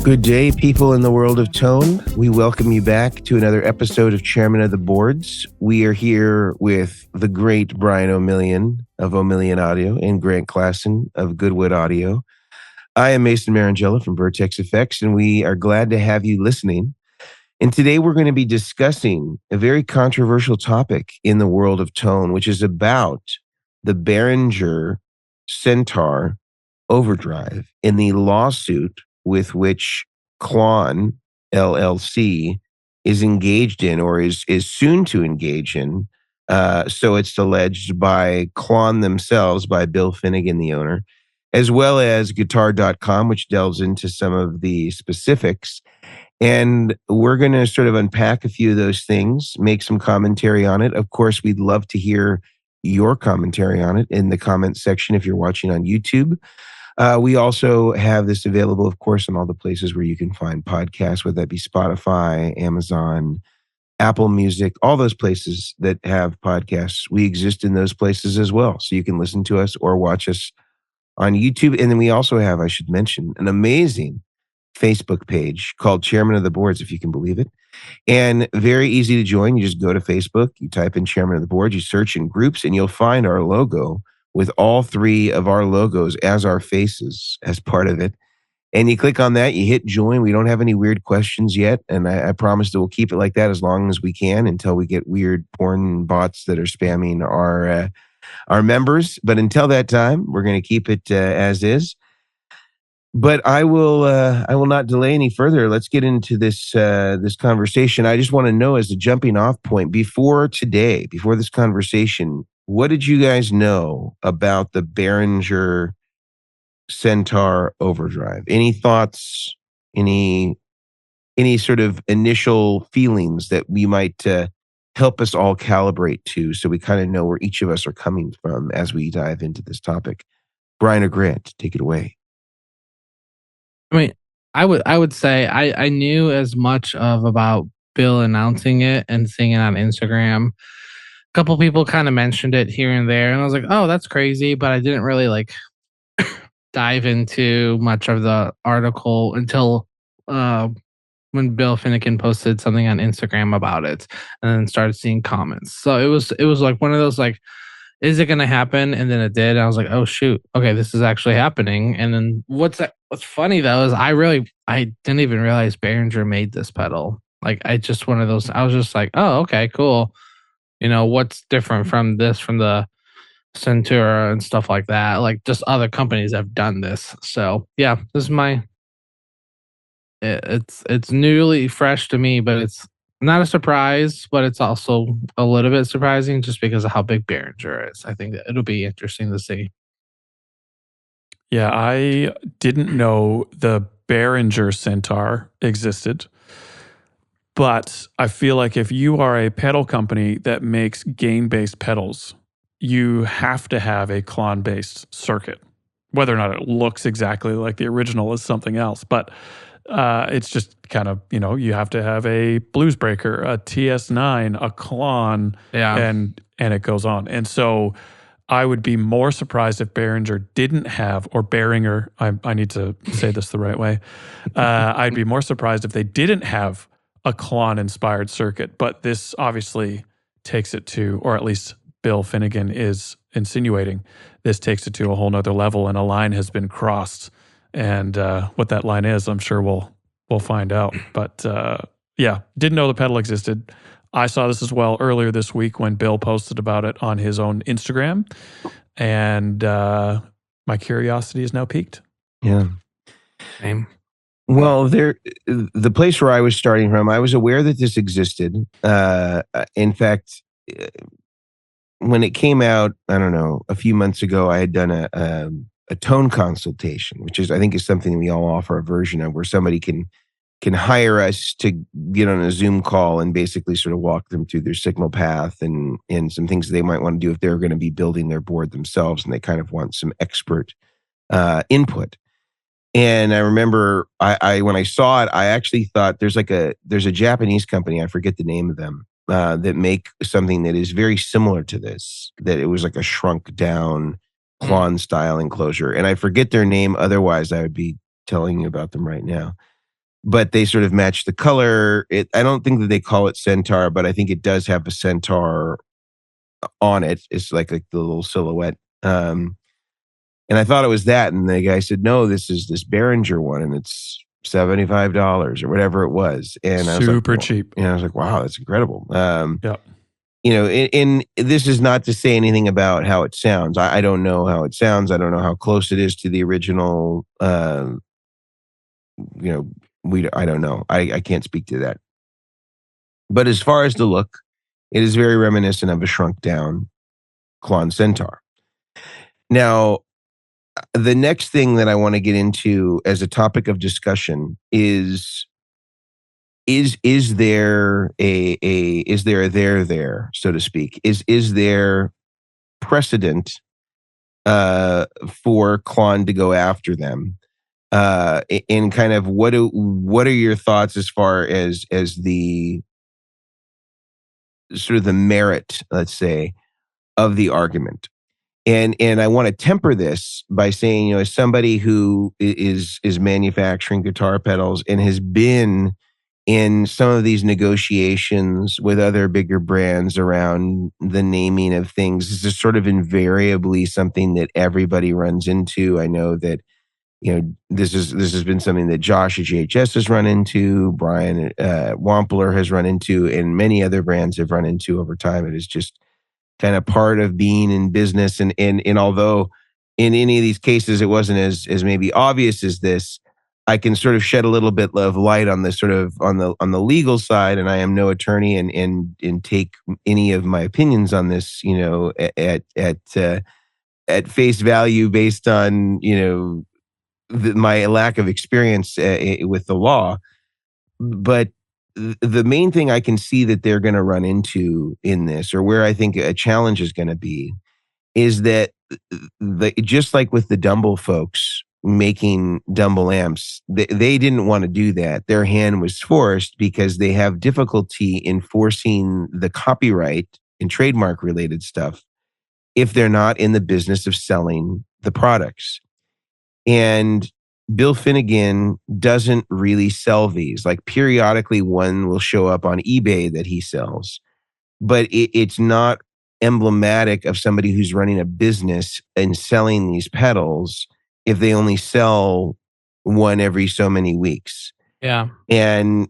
Good day, people in the world of tone. We welcome you back to another episode of Chairmen of the Boards. We are here with the great Brian Omilion of Omilion Audio and Grant Klassen of Goodwood Audio. I am Mason Marangella from Vertex Effects, and we are glad to have you listening. And today we're going to be discussing a very controversial topic in the world of tone, which is about the Behringer Centaur overdrive in the lawsuit with which Klon LLC is engaged in, or is soon to engage in. So it's alleged by Klon themselves, by Bill Finnegan, the owner, as well as Guitar.com, which delves into some of the specifics. And we're going to sort of unpack a few of those things, make some commentary on it. Of course, we'd love to hear your commentary on it in the comments section if you're watching on YouTube. We also have this available, of course, in all the places where you can find podcasts, whether that be Spotify, Amazon, Apple Music, all those places that have podcasts. We exist in those places as well. So you can listen to us or watch us on YouTube. And then we also have, I should mention, an amazing Facebook page called Chairmen of the Boards, if you can believe it. And very easy to join. You just go to Facebook, you type in Chairman of the Board, you search in groups, and you'll find our logo with all three of our logos as our faces as part of it. And you click on that, you hit join. We don't have any weird questions yet. And I promise that we'll keep it like that as long as we can until we get weird porn bots that are spamming our members. But until that time, we're going to keep it as is. But I will not delay any further. Let's get into this conversation. I just want to know, as a jumping off point, before this conversation, what did you guys know about the Behringer Centaur overdrive? Any thoughts? Any sort of initial feelings that we might help us all calibrate to, so we kind of know where each of us are coming from as we dive into this topic? Brian or Grant, take it away. I mean, I would say I knew as much about Bill announcing it and seeing it on Instagram. A couple people kind of mentioned it here and there, and I was like, oh, that's crazy, but I didn't really dive into much of the article until when Bill Finnegan posted something on Instagram about it, and then started seeing comments. So it was like one of those, like, is it going to happen? And then it did. And I was like, oh shoot, okay, this is actually happening. And then what's funny though is I didn't even realize Behringer made this pedal. Like, I was just like, oh, okay, cool. You know, what's different from the Centaur and stuff like that? Like, just other companies have done this. So yeah, this is it's newly fresh to me, but it's not a surprise, but it's also a little bit surprising just because of how big Behringer is. I think that it'll be interesting to see. Yeah, I didn't know the Behringer Centaur existed. But I feel like if you are a pedal company that makes gain-based pedals, you have to have a Klon-based circuit. Whether or not it looks exactly like the original is something else. But it's just kind of, you have to have a Blues Breaker, a TS9, a Klon, and it goes on. And so I would be more surprised if Behringer didn't have, or Behringer, I need to say this the right way. I'd be more surprised if they didn't have a Klon-inspired circuit. But this obviously takes it to, or at least Bill Finnegan is insinuating, this takes it to a whole nother level, and a line has been crossed. And what that line is, I'm sure we'll find out. But yeah, didn't know the pedal existed. I saw this as well earlier this week when Bill posted about it on his own Instagram. And my curiosity is now piqued. Yeah. Same. Well, the place where I was starting from, I was aware that this existed. In fact, when it came out, I don't know, a few months ago, I had done a tone consultation, which I think is something we all offer a version of, where somebody can hire us to get on a Zoom call and basically sort of walk them through their signal path and some things they might want to do if they're going to be building their board themselves and they kind of want some expert input. And I remember when I saw it, I actually thought there's a Japanese company, I forget the name of them, that make something that is very similar to this, that it was like a shrunk down Klon style enclosure. And I forget their name. Otherwise, I would be telling you about them right now. but they sort of match the color. I don't think that they call it Centaur, but I think it does have a centaur on it. It's like the little silhouette. And I thought it was that. And the guy said, no, this is this Behringer one, and it's $75 or whatever it was. And I was like, super cheap. And I was like, wow, that's incredible. Yeah. And this is not to say anything about how it sounds. I don't know how it sounds. I don't know how close it is to the original. I don't know. I can't speak to that. But as far as the look, it is very reminiscent of a shrunk down Klon Centaur. Now, the next thing that I want to get into as a topic of discussion is there is there a there, so to speak? Is there precedent for Klon to go after them? And kind of what are your thoughts as far as the sort of the merit, let's say, of the argument? And I want to temper this by saying, as somebody who is manufacturing guitar pedals and has been in some of these negotiations with other bigger brands around the naming of things, this is sort of invariably something that everybody runs into. I know that this has been something that Josh at GHS has run into, Brian Wampler has run into, and many other brands have run into over time. It is just kind of part of being in business. And although in any of these cases it wasn't as maybe obvious as this, I can sort of shed a little bit of light on the sort of on the legal side. And I am no attorney and take any of my opinions on this, at face value based on, my lack of experience with the law. But the main thing I can see that they're going to run into in this, or where I think a challenge is going to be, is that just like with the Dumble folks making Dumble amps, they didn't want to do that. Their hand was forced because they have difficulty enforcing the copyright and trademark related stuff if they're not in the business of selling the products. And Bill Finnegan doesn't really sell these. Like periodically one will show up on eBay that he sells, but it's not emblematic of somebody who's running a business and selling these pedals if they only sell one every so many weeks. Yeah. And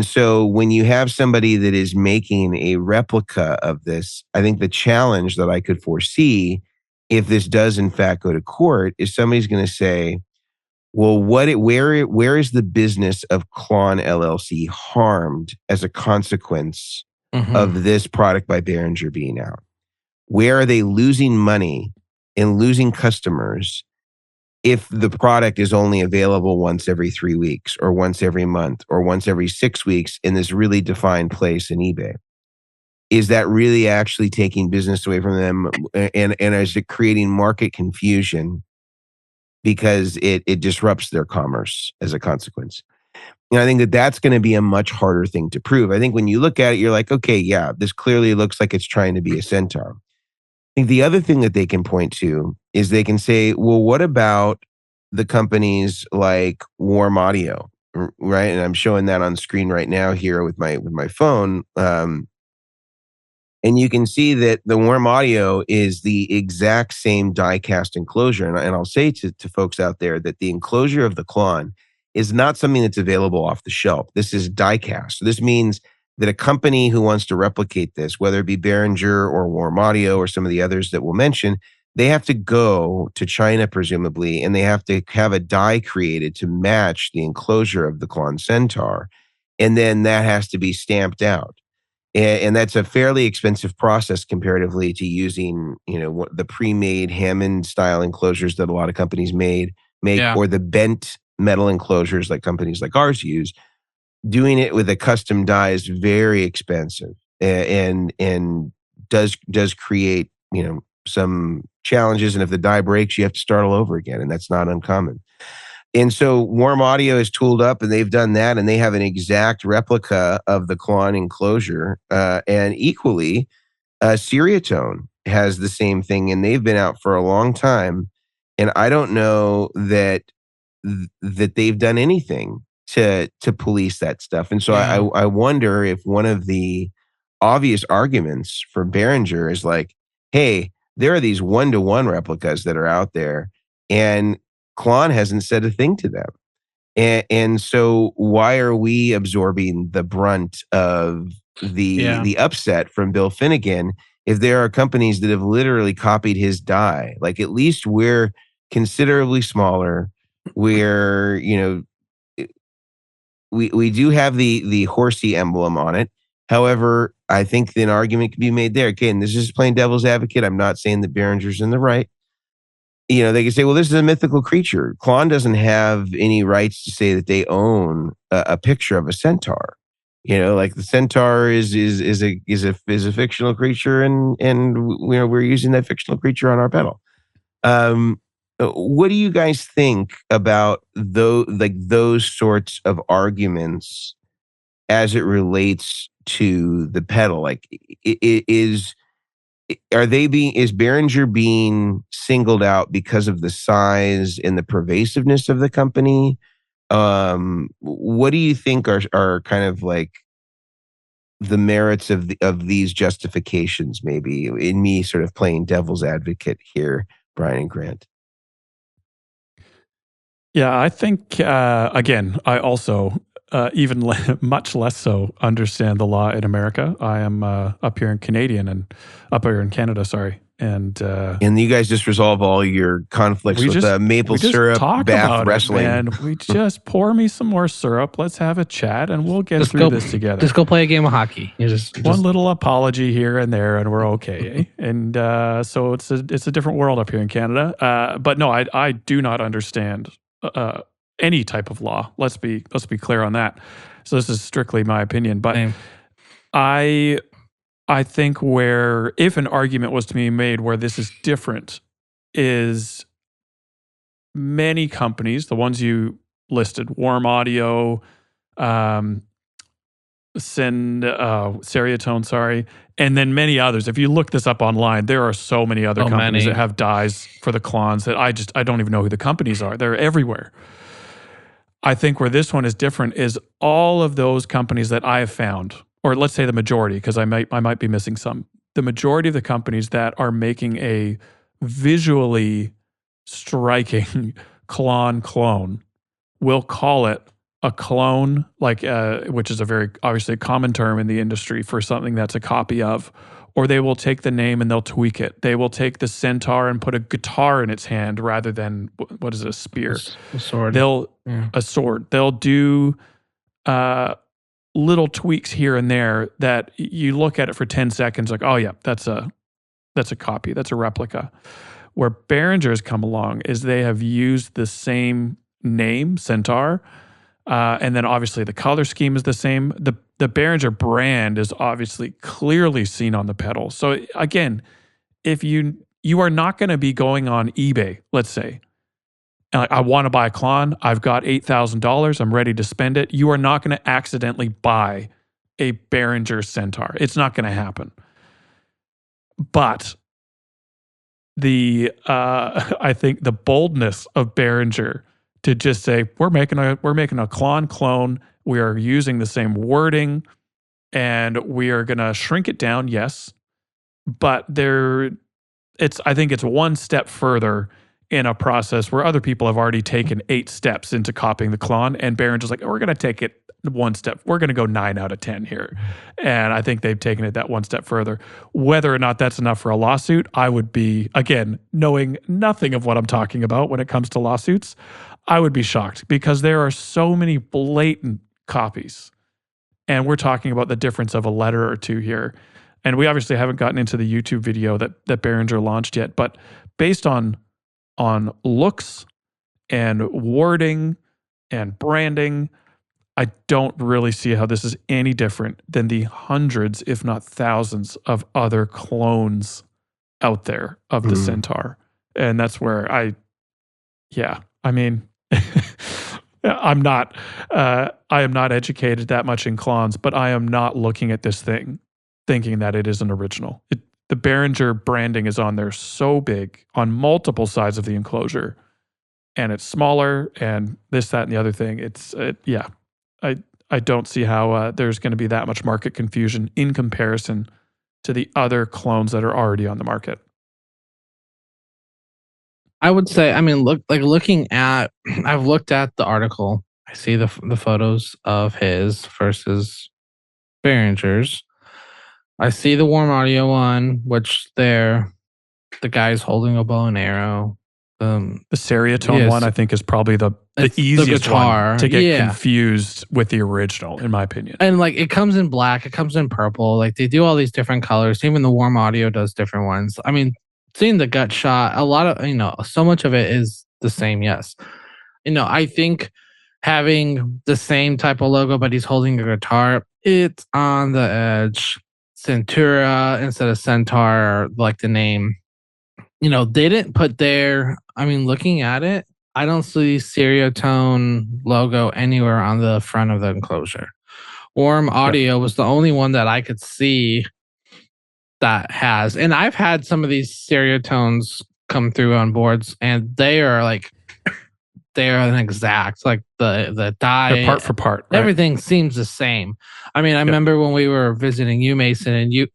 so when you have somebody that is making a replica of this, I think the challenge that I could foresee if this does in fact go to court is somebody's going to say, well, where is the business of Klon LLC harmed as a consequence of this product by Behringer being out? Where are they losing money and losing customers if the product is only available once every 3 weeks or once every month or once every 6 weeks in this really defined place in eBay? Is that really actually taking business away from them? And is it creating market confusion because it disrupts their commerce as a consequence? And I think that that's going to be a much harder thing to prove. I think when you look at it, you're like, okay, yeah, this clearly looks like it's trying to be a Centaur. I think the other thing that they can point to is they can say, well, what about the companies like Warm Audio, right? And I'm showing that on screen right now here with my phone. And you can see that the Warm Audio is the exact same die-cast enclosure. And I'll say to folks out there that the enclosure of the Klon is not something that's available off the shelf. This is die-cast. So this means that a company who wants to replicate this, whether it be Behringer or Warm Audio or some of the others that we'll mention, they have to go to China, presumably, and they have to have a die created to match the enclosure of the Klon Centaur. And then that has to be stamped out. And that's a fairly expensive process comparatively to using, the pre-made Hammond style enclosures that a lot of companies make, yeah, or the bent metal enclosures like companies like ours use. Doing it with a custom die is very expensive and does create, some challenges. And if the die breaks, you have to start all over again. And that's not uncommon. And so Warm Audio is tooled up and they've done that and they have an exact replica of the Klon enclosure. And equally, Ceriatone has the same thing and they've been out for a long time. And I don't know that they've done anything to police that stuff. And so Yeah. I wonder if one of the obvious arguments for Behringer is like, hey, there are these 1-to-1 replicas that are out there, and Klon hasn't said a thing to them. And so why are we absorbing the brunt of the upset from Bill Finnegan if there are companies that have literally copied his die? Like, at least we're considerably smaller. We're, we do have the horsey emblem on it. However, I think an argument can be made there. Again, this is playing devil's advocate. I'm not saying that Behringer's in the right. They can say, well, this is a mythical creature. Klon doesn't have any rights to say that they own a picture of a centaur. Like the centaur is a fictional creature, and we're using that fictional creature on our pedal. What do you guys think about those sorts of arguments as it relates to the pedal? Like, is Behringer being singled out because of the size and the pervasiveness of the company? What do you think are kind of like the merits of these justifications? Maybe in me sort of playing devil's advocate here, Brian and Grant. Yeah, I think, again, I also, much less so, understand the law in America. I am up here in Canada, sorry. And you guys just resolve all your conflicts with maple syrup, bath wrestling. And we just pour me some more syrup. Let's have a chat, and we'll get through this together. Just go play a game of hockey. One little apology here and there, and we're okay. And so it's a different world up here in Canada. But no, I do not understand any type of law. Let's be clear on that. So this is strictly my opinion. But I think if an argument was to be made where this is different, is many companies, the ones you listed, Warm Audio, Ceriatone, sorry, and then many others. If you look this up online, there are so many other companies that have dies for the Klons that I don't even know who the companies are. They're everywhere. I think where this one is different is all of those companies that I have found, or let's say the majority, because I might be missing some. The majority of the companies that are making a visually striking Klon clone will call it a clone, which is a very obviously common term in the industry for something that's a copy of, or they will take the name and they'll tweak it. They will take the centaur and put a guitar in its hand rather than, what is it, a spear? A sword. A sword. They'll do little tweaks here and there that you look at it for 10 seconds like, oh yeah, that's a copy, that's a replica. Where Behringer's come along is they have used the same name, centaur, and then obviously the color scheme is the same. The Behringer brand is obviously clearly seen on the pedal. So again, if you are not going to be going on eBay, let's say, and I want to buy a Klon, I've got $8,000, I'm ready to spend it. You are not going to accidentally buy a Behringer Centaur. It's not going to happen. But I think the boldness of Behringer to just say, we're making a Klon clone, we are using the same wording, and we are going to shrink it down, yes. But I think it's one step further in a process where other people have already taken 8 steps into copying the Klon, and Behringer's like, we're going to take it one step. We're going to go 9 out of 10 here. And I think they've taken it that one step further. Whether or not that's enough for a lawsuit, I would be, again, knowing nothing of what I'm talking about when it comes to lawsuits, I would be shocked because there are so many blatant copies. And we're talking about the difference of a letter or two here. And we obviously haven't gotten into the YouTube video that Behringer launched yet, but based on looks and wording and branding, I don't really see how this is any different than the hundreds, if not thousands, of other clones out there of the Centaur. And that's where I mean, I am not educated that much in Klons, but I am not looking at this thing thinking that it is an original. The Behringer branding is on there so big on multiple sides of the enclosure, and it's smaller and this, that, and the other thing. I don't see how there's going to be that much market confusion in comparison to the other clones that are already on the market. I would say, I mean, looking at, I've looked at the article. I see the photos of his versus Behringer's. I see the warm audio one, which the guy's holding a bow and arrow. The Ceriatone one, I think, is probably the easiest one to get confused with the original, in my opinion. And like, it comes in black, it comes in purple. Like, they do all these different colors. Even the warm audio does different ones. I mean, seeing the gut shot, a lot of, so much of it is the same. Yes. I think having the same type of logo, but he's holding a guitar, it's on the edge. Centura instead of Centaur, like the name. They didn't put looking at it, I don't see Ceriatone logo anywhere on the front of the enclosure. Warm audio was the only one that I could see that has, and I've had some of these Ceriatones come through on boards, and they are an exact, like the die. They're part for part. Right? Everything seems the same. I mean, I remember when we were visiting you, Mason, and you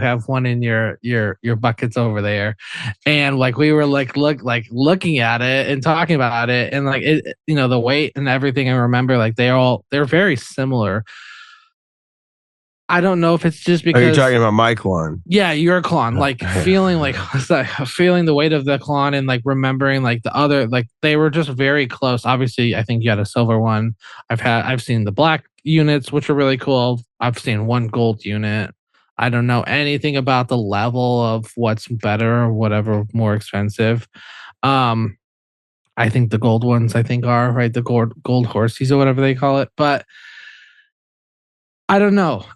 have one in your buckets over there, and like we were looking at it and talking about it, and like it, the weight and everything. I remember like they're very similar. I don't know if it's just because you're talking about my Klon. Yeah, your Klon. Like feeling feeling the weight of the Klon and like remembering like the other, like they were just very close. Obviously, I think you had a silver one. I've seen the black units, which are really cool. I've seen one gold unit. I don't know anything about the level of what's better or whatever more expensive. I think the gold ones are right, the gold horsies or whatever they call it, but I don't know.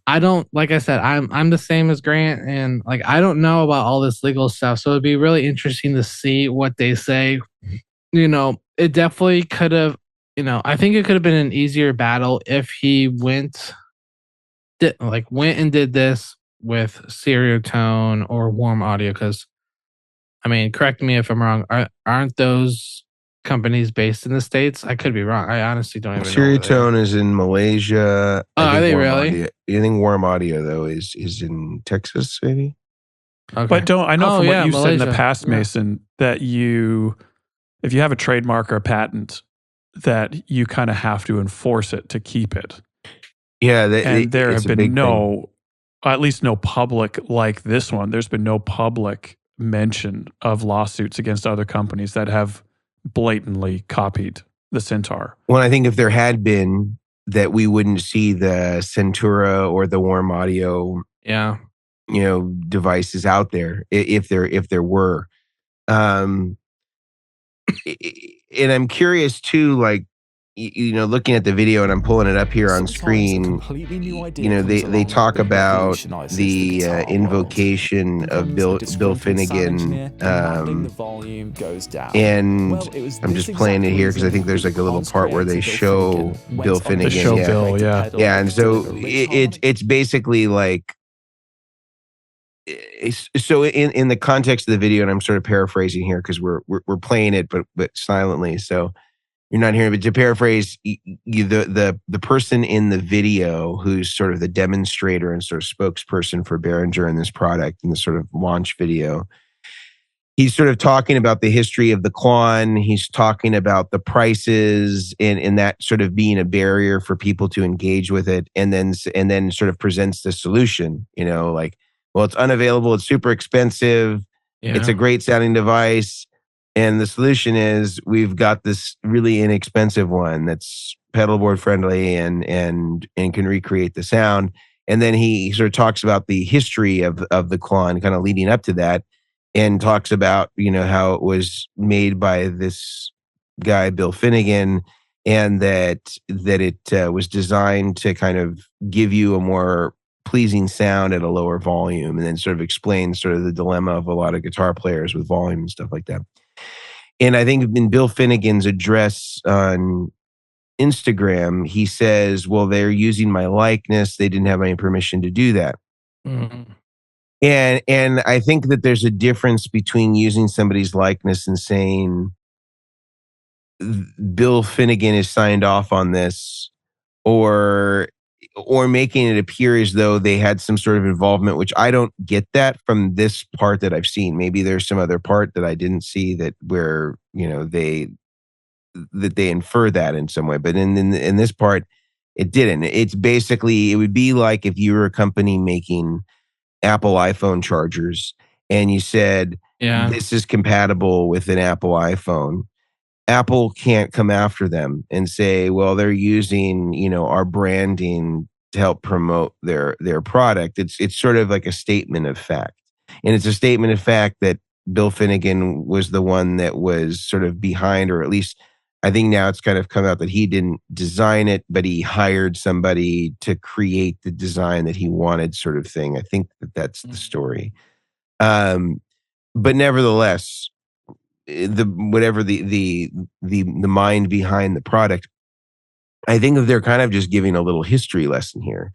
Like I said, I'm the same as Grant, and like I don't know about all this legal stuff. So it'd be really interesting to see what they say. It definitely could have, I think it could have been an easier battle if he went and did this with Ceriatone or warm audio. Because, I mean, correct me if I'm wrong. Aren't those companies based in the States? I could be wrong. I honestly don't even know. Ceriatone is in Malaysia. Are they really? I think warm audio though is in Texas, maybe. Okay. But I know from what you said in the past, yeah, Mason, that if you have a trademark or a patent, that you kind of have to enforce it to keep it. Yeah, there have been at least no public like this one. There's been no public mention of lawsuits against other companies that have blatantly copied the Centaur. Well, I think if there had been, that we wouldn't see the Centura or the warm audio, devices out there if there were. And I'm curious too, like, looking at the video, and I'm pulling it up here on screen. They talk about the invocation of Bill Finnegan, and I'm just playing it here because I think there's like a little part where they show Bill Finnegan. They show Bill, yeah, and so it's basically like. So in the context of the video, and I'm sort of paraphrasing here because we're playing it, but silently. So you're not hearing, but to paraphrase, the person in the video who's sort of the demonstrator and sort of spokesperson for Behringer and this product in the sort of launch video, he's sort of talking about the history of the Klon. He's talking about the prices and that sort of being a barrier for people to engage with it, and then sort of presents the solution. Like, well, it's unavailable. It's super expensive. Yeah. It's a great sounding device. And the solution is we've got this really inexpensive one that's pedalboard friendly and can recreate the sound. And then he sort of talks about the history of the Klon kind of leading up to that, and talks about, how it was made by this guy, Bill Finnegan, and that it was designed to kind of give you a more pleasing sound at a lower volume, and then sort of explains sort of the dilemma of a lot of guitar players with volume and stuff like that. And I think in Bill Finnegan's address on Instagram, he says, well, they're using my likeness. They didn't have any permission to do that. Mm-hmm. And I think that there's a difference between using somebody's likeness and saying Bill Finnegan is signed off on this, or making it appear as though they had some sort of involvement, which I don't get that from this part that I've seen. Maybe there's some other part that I didn't see that where, they infer that in some way. But in this part, it didn't. It's basically, it would be like if you were a company making Apple iPhone chargers and you said, this is compatible with an Apple iPhone. Apple can't come after them and say, well, they're using, our branding to help promote their product. It's sort of like a statement of fact. And it's a statement of fact that Bill Finnegan was the one that was sort of behind, or at least I think now it's kind of come out that he didn't design it, but he hired somebody to create the design that he wanted, sort of thing. I think that's the story. But nevertheless, the mind behind the product, I think that they're kind of just giving a little history lesson here.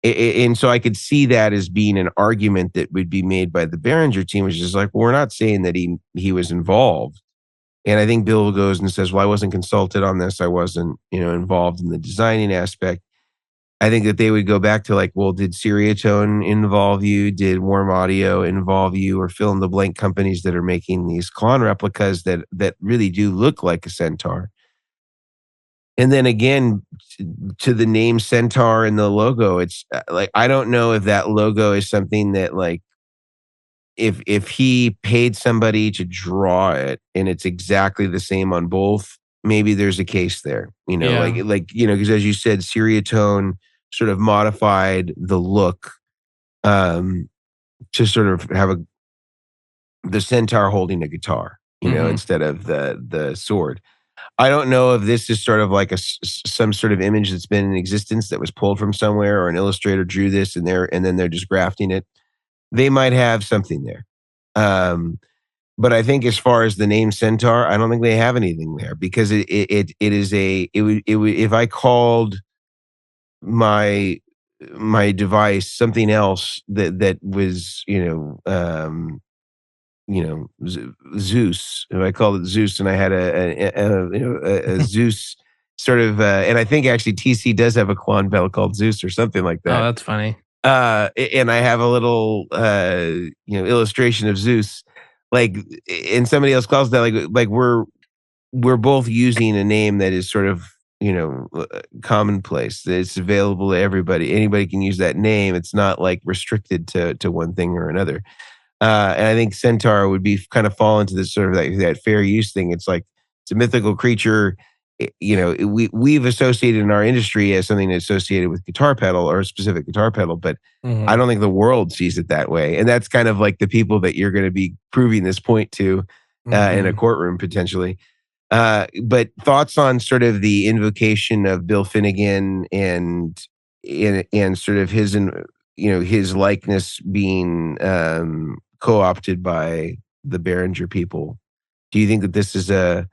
And so I could see that as being an argument that would be made by the Behringer team, which is like, well, we're not saying that he was involved. And I think Bill goes and says, well, I wasn't consulted on this. I wasn't, involved in the designing aspect. I think that they would go back to like, well, did Ceriatone involve you? Did Warm Audio involve you? Or fill in the blank companies that are making these Klon replicas that really do look like a Centaur. And then again, to the name Centaur and the logo, it's like, I don't know if that logo is something that like, if he paid somebody to draw it and it's exactly the same on both, maybe there's a case there, because as you said, Ceriatone sort of modified the look to sort of have the Centaur holding a guitar, instead of the sword. I don't know if this is sort of like some sort of image that's been in existence that was pulled from somewhere, or an illustrator drew this and then they're just grafting it. They might have something there. But I think as far as the name Centaur, I don't think they have anything there, because it would if I called my device something else that was Zeus. If I called it Zeus and I had a Zeus sort of, and I think actually TC does have a Klon pedal called Zeus or something like that. Oh, that's funny. And I have a little, illustration of Zeus, like, and somebody else calls that like we're both using a name that is sort of, commonplace. It's available to everybody. Anybody can use that name. It's not like restricted to one thing or another. And I think Centaur would be kind of fall into this sort of that fair use thing. It's like, it's a mythical creature. We've associated in our industry as something associated with guitar pedal or a specific guitar pedal, but I don't think the world sees it that way. And that's kind of like the people that you're going to be proving this point to in a courtroom potentially. But thoughts on sort of the invocation of Bill Finnegan and sort of his, his likeness being co-opted by the Behringer people. Do you think that this is a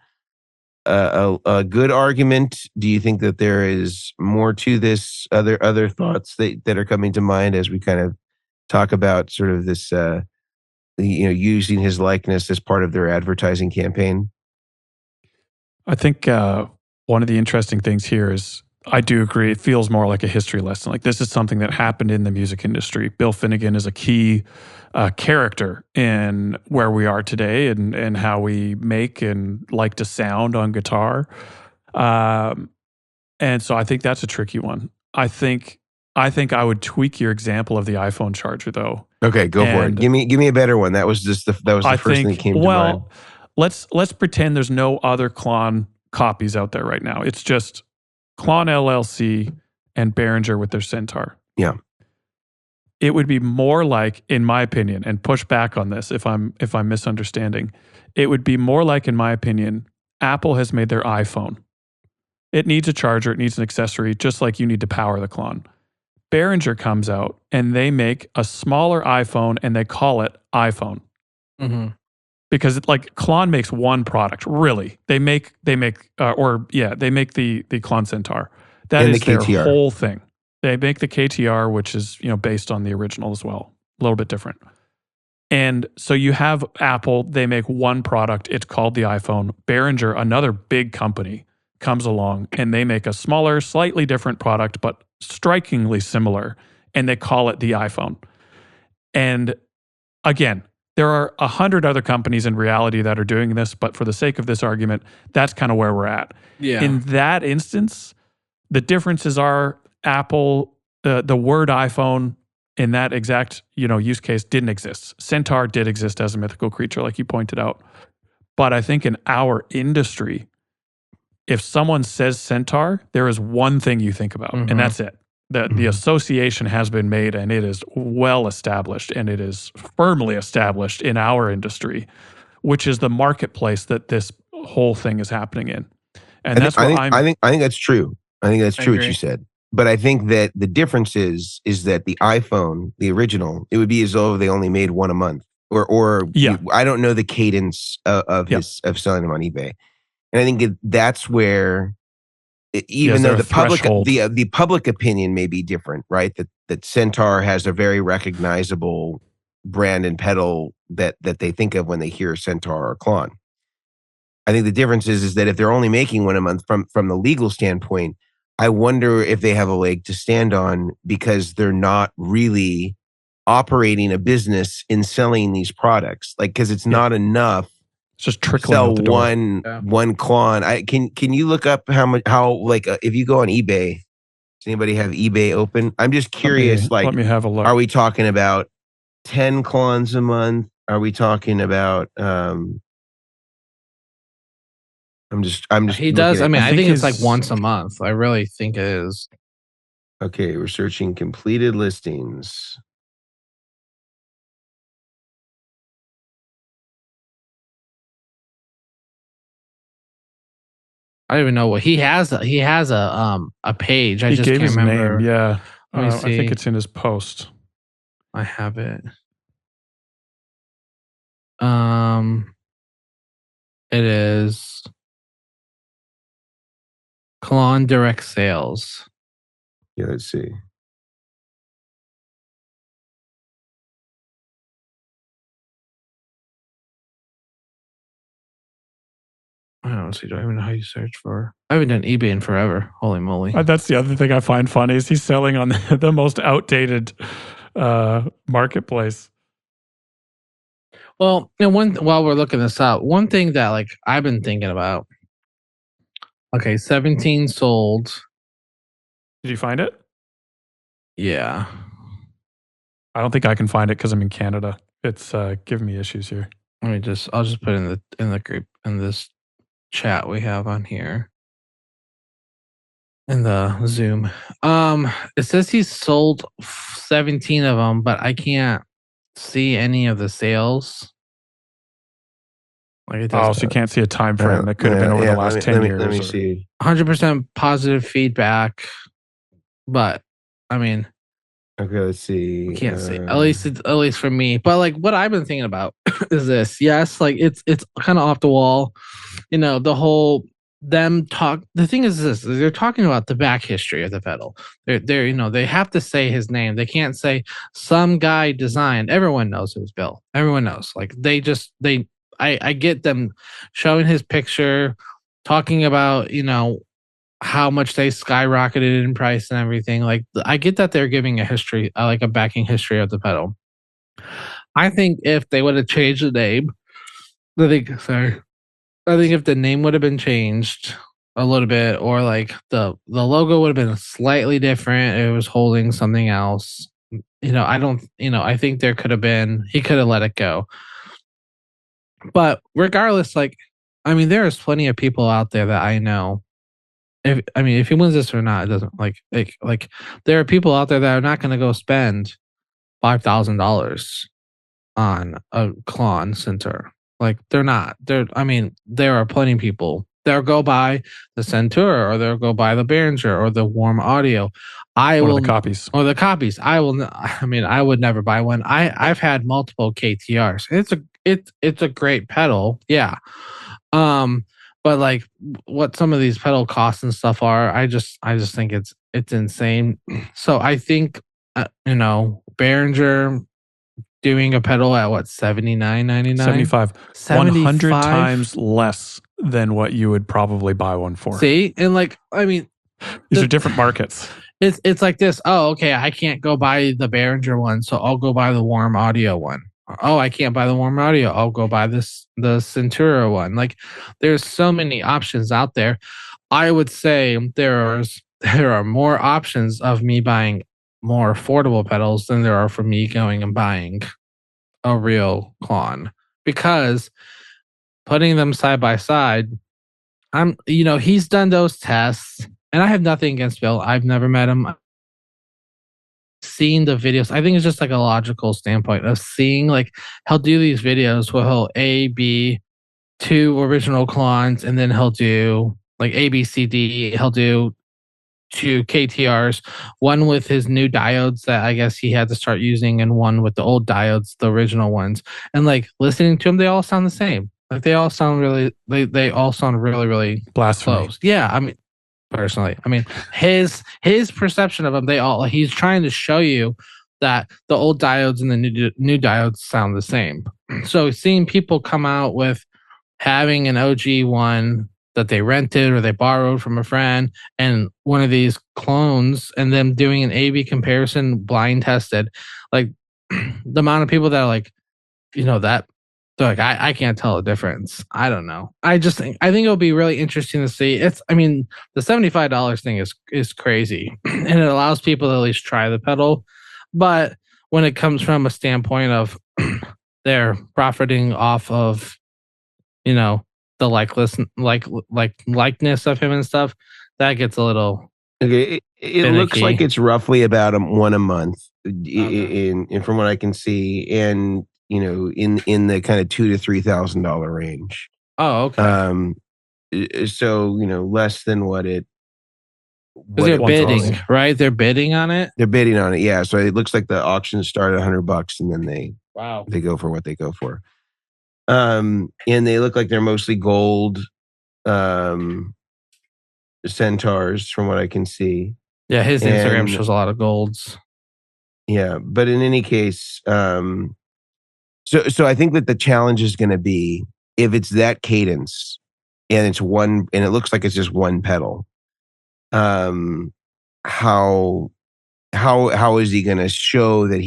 good argument? Do you think that there is more to this? Other thoughts that are coming to mind as we kind of talk about sort of this, using his likeness as part of their advertising campaign? I think one of the interesting things here is, I do agree, it feels more like a history lesson. Like, this is something that happened in the music industry. Bill Finnegan is a key character in where we are today and how we make and like to sound on guitar. And so I think that's a tricky one. I think I would tweak your example of the iPhone charger, though. Okay, go for it. Give me a better one. That was just the first thing that came to mind. Let's pretend there's no other Klon copies out there right now. It's just Klon LLC and Behringer with their Centaur. Yeah. It would be more like, in my opinion, and push back on this if I'm misunderstanding, it would be more like, in my opinion, Apple has made their iPhone. It needs a charger, it needs an accessory, just like you need to power the Klon. Behringer comes out and they make a smaller iPhone and they call it iPhone. Mm-hmm. Because Klon makes one product, really. They make the Klon Centaur. That is their whole thing. They make the KTR, which is based on the original as well, a little bit different. And so you have Apple. They make one product. It's called the iPhone. Behringer, another big company, comes along and they make a smaller, slightly different product, but strikingly similar, and they call it the iPhone. And again, there are 100 other companies in reality that are doing this, but for the sake of this argument, that's kind of where we're at. Yeah. In that instance, the differences are Apple, the word iPhone in that exact use case didn't exist. Centaur did exist as a mythical creature, like you pointed out. But I think in our industry, if someone says Centaur, there is one thing you think about, and that's it. The association has been made, and it is well established, and it is firmly established in our industry, which is the marketplace that this whole thing is happening in. And I think that's true. I think that's true what you said. But I think that the difference is that the iPhone, the original, it would be as though they only made one a month, or I don't know the cadence of selling them on eBay. And I think that's where, even though the public opinion may be different, right? That Centaur has a very recognizable brand and pedal that they think of when they hear Centaur or Klon. I think the difference is that if they're only making one a month from the legal standpoint, I wonder if they have a leg to stand on, because they're not really operating a business in selling these products. Like, because it's not enough. It's just trickling out the door. one Klon. Can you look up if you go on eBay, does anybody have eBay open? I'm just curious. Let me have a look. Are we talking about 10 Klons a month? Are we talking about? I'm just. He does. I think it's like once a month. I really think it is. Okay, we're searching completed listings. I don't even know what he has. He has a page. I just can't remember. Name. Yeah, I think it's in his post. I have it. It is Klon Direct Sales. Yeah, let's see. Honestly, don't even know how you search for. I haven't done eBay in forever. Holy moly! That's the other thing I find funny is he's selling on the most outdated marketplace. Well, while we're looking this up, one thing that I've been thinking about. Okay, 17 sold. Did you find it? Yeah. I don't think I can find it because I'm in Canada. It's giving me issues here. I'll just put it in the group in this chat we have on here. In the Zoom. It says he's sold 17 of them, but I can't see any of the sales. So you can't see a time frame that could have been over the last 10 years. Let me see. 100% positive feedback, but okay, let's see. I can't see. At least for me. But what I've been thinking about is this. Yes, it's kind of off the wall. The whole them talk. The thing is this: they're talking about the back history of the pedal. They have to say his name. They can't say some guy designed. Everyone knows it was Bill. Everyone knows. I get them showing his picture, talking about how much they skyrocketed in price and everything. I get that they're giving a history, a backing history of the pedal. I think if they would have changed the name, I think if the name would have been changed a little bit, or the logo would have been slightly different, it was holding something else. I think there could have been, he could have let it go. But regardless, there is plenty of people out there that I know. If he wins this or not, it doesn't there are people out there that are not going to go spend $5,000 on a Klon Centaur. They're not. There are plenty of people. They'll go buy the Centaur, or they'll go buy the Behringer, or the Warm Audio. The copies. Or the copies. I would never buy one. I've had multiple KTRs. It's a great pedal. Yeah. But what some of these pedal costs and stuff are, I just think it's insane. So I think Behringer doing a pedal at what, $79.99? 75. 100 times less than what you would probably buy one for. See, and like, I mean, these are different markets. It's like this. Oh, okay, I can't go buy the Behringer one, so I'll go buy the warm audio one. Oh, I can't buy the warm audio. I'll go buy the Centaur one. Like, there's so many options out there. I would say there are more options of me buying more affordable pedals than there are for me going and buying a real Klon, because putting them side by side, he's done those tests, and I have nothing against Bill. I've never met him. Seeing the videos, I think it's just like a logical standpoint of seeing, like, he'll do these videos where he'll A, B, two original Klons, and then he'll do like A, B, C, D. He'll do two KTRs, one with his new diodes that I guess he had to start using, and one with the old diodes, the original ones. And like, listening to them, they all sound the same. Like, they all sound really, they all sound really, really blasphemy. close. Yeah, I mean, personally, I mean, his perception of them, he's trying to show you that the old diodes and the new diodes sound the same. So seeing people come out with having an OG one that they rented or they borrowed from a friend, and one of these clones, and them doing an A/B comparison, blind tested, like, the amount of people that are like, that they're like, I can't tell the difference. I don't know. I think it'll be really interesting to see. The $75 thing is crazy, and it allows people to at least try the pedal. But when it comes from a standpoint of they're profiting off of, the likeness of him and stuff, that gets a little okay. It looks like it's roughly about one a month, in from what I can see, and in the kind of $2,000 to $3,000 range. Oh, okay. So less than what it. They're bidding, right? They're bidding on it. They're bidding on it, yeah. So it looks like the auctions start at $100, and then they go for what they go for. And they look like they're mostly gold Centaurs, from what I can see. Yeah, his Instagram shows a lot of golds. Yeah, but in any case, so I think that the challenge is going to be, if it's that cadence and it's one, and it looks like it's just one pedal, how is he going to show that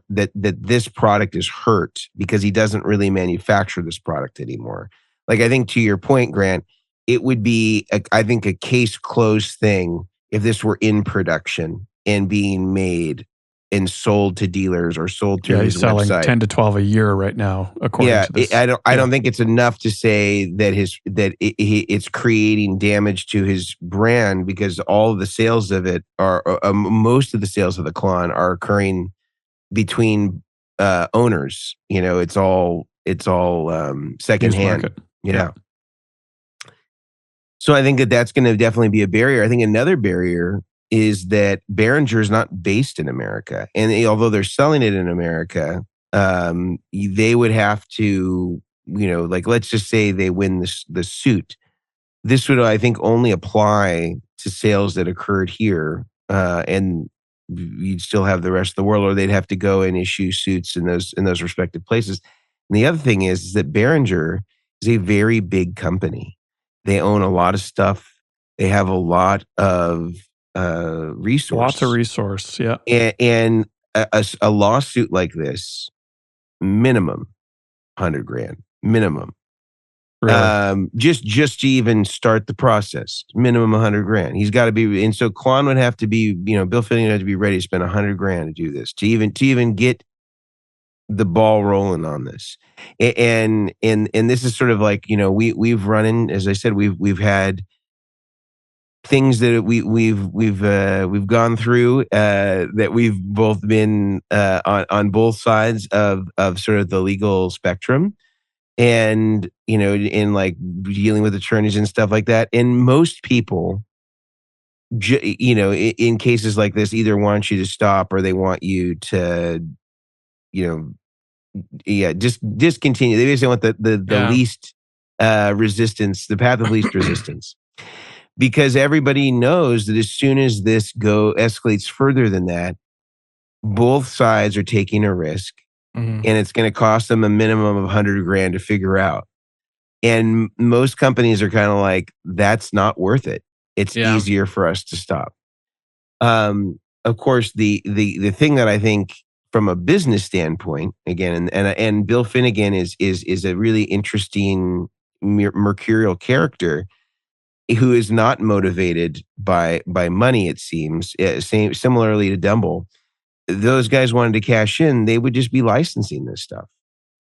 that this product is hurt because he doesn't really manufacture this product anymore? Like, I think, to your point, Grant, it would be I think a case closed thing if this were in production and being made and sold to dealers or sold to his website. He's selling 10 to 12 a year right now, according to this. I don't think it's enough to say that it's creating damage to his brand, because all of the sales of it most of the sales of the Klon are occurring between owners. It's all secondhand. Yeah. So I think that that's going to definitely be a barrier. I think another barrier is that Behringer is not based in America. And although they're selling it in America, they would have to, like, let's just say they win the suit. This would, I think, only apply to sales that occurred here. And you'd still have the rest of the world, or they'd have to go and issue suits in those respective places. And the other thing is that Behringer is a very big company. They own a lot of stuff. They have a lot of resource. Lots of resource, yeah. And a lawsuit like this, minimum $100,000, minimum. Really? Just to even start the process, minimum $100,000. He's got to be, and so Klon would have to be, Bill Finnegan would have to be ready to spend $100,000 to do this, to even get the ball rolling on this. And this is sort of like, we've run in, as I said, we've had things that we've gone through, that we've both been on both sides of sort of the legal spectrum, and in like dealing with attorneys and stuff like that. And most people, in cases like this, either want you to stop or they want you to, just discontinue. They basically want the least resistance, the path of least resistance. Because everybody knows that as soon as this escalates further than that, both sides are taking a risk, and it's going to cost them a minimum of $100,000 to figure out. And most companies are kind of like, that's not worth it. It's easier for us to stop. Of course, the thing that I think from a business standpoint, again, and Bill Finnegan is a really interesting mercurial character who is not motivated by money. It seems similarly to Dumble. Those guys wanted to cash in, they would just be licensing this stuff